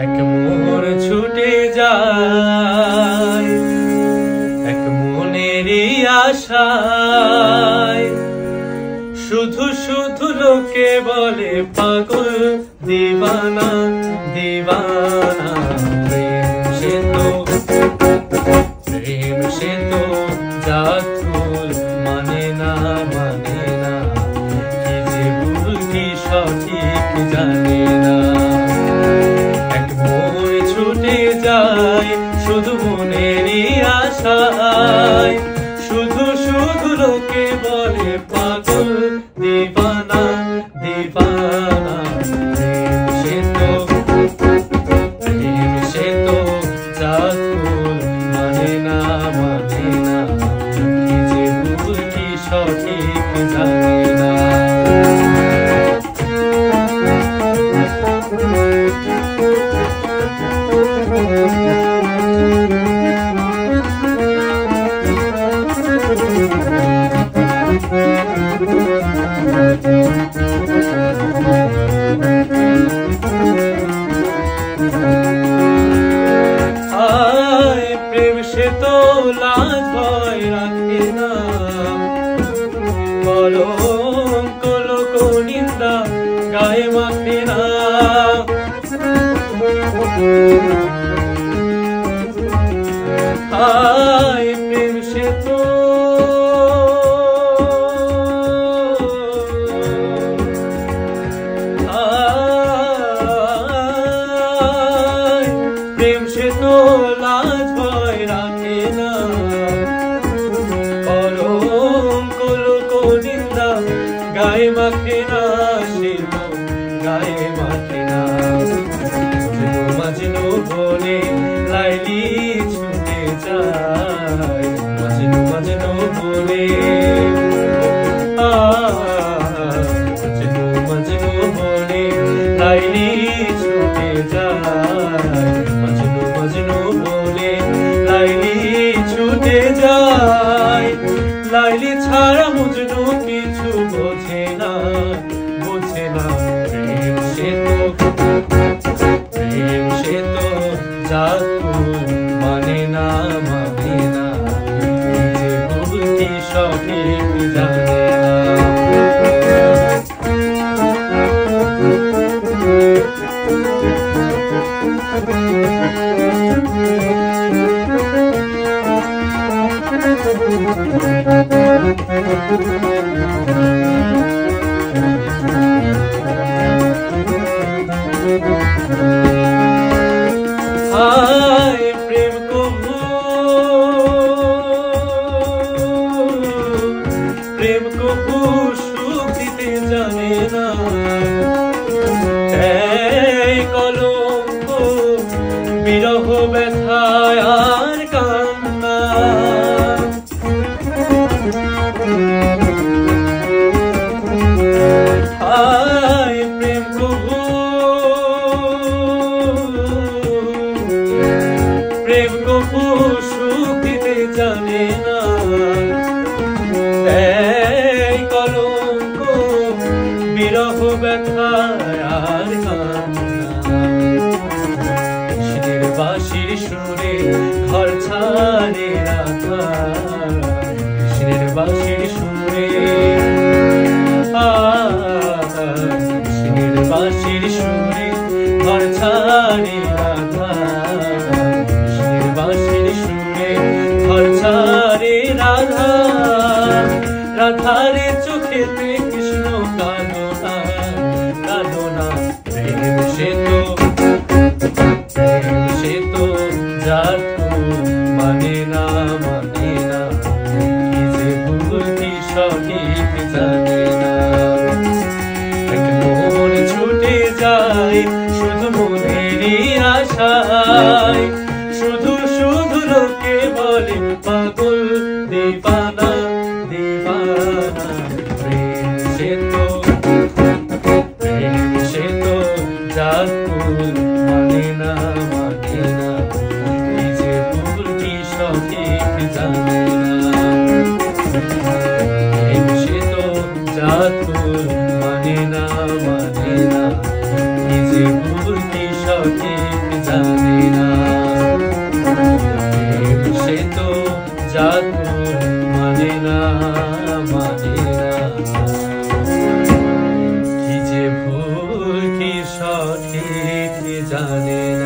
এক মোর ছুটে যায় এক মনেরই আশায়, শুধু শুধু লোকে বলে পাগল দিবানা দিবানা। প্রেম সে তো জাতুল মানে না মানে না, কি যে ভুল কি সঠিক জানে না। এক মন ছুটে যায় শুধু মনেরই আশায়, শুধু শুধু লোকে বলে পাগল দিবানা দিবানা। প্রেম সে তো জাতুল মানে না মানে না, কি যে ভুল কি সঠিক জানে না। প্রেম সে তো লাজ ভয় রাখে না, কলঙ্ক লোক নিন্দা গায়ে মাখে না। প্রেম সে তো প্রেম সে তো লাজ ভয় রাখে না, কলঙ্ক লোক নিন্দা গায়ে মাখে না, সে তো গায়ে মাখে না। মজনু বলে লাইলি ছুটে যায়, মজনু মজনু বলে মজনু বলে লাইলি ছুটে যায়, মজনু মজনু বলে লাইলি ছুটে যায়। লাইলি ছাড়া মজনু কিছু বোঝে না বোঝে না। প্রেম সে তো জাতুল মানে না মানে না, ভুল কি সঠিক জানে না। প্রেম কবু প্রেম কবু সুখ দিতে জানে না, কলঙ্ক বিরহ ব্যথায় আর কান্না। প্রেম কবু প্রেম কবু সুখ দিতে জানে না, কলঙ্ক বিরহ ব্যথায় আর কান্না। কৃষ্ণের বাঁশির সুরে ঘর ছাড়ে রাখা, কৃষ্ণের বাঁশির সুরে কৃষ্ণের বাঁশির সুরে ঘর ছাড়ে রাখা, কৃষ্ণের বাঁশির সুরে ঘর ছাড়ে রাধা। রাধারে চোখেতে কৃষ্ণ কাঁদো না কাঁদো না। প্রেম সে তো জাতুল মানে না মানে না, কি যে ভুল কি সঠিক জানে না। এক মন ছুটে যায় শুধু মনেরই আশায়, শুধু শুধু লোকে বলে পাগল দিবানা দিবানা। প্রেম সে তো জাতুল মানে না মানে না, কি যে ভুল কি সঠিক জানে না। প্রেম সে তো জাতুল মানে না মানে না, কি যে ভুল কি সঠিক জানে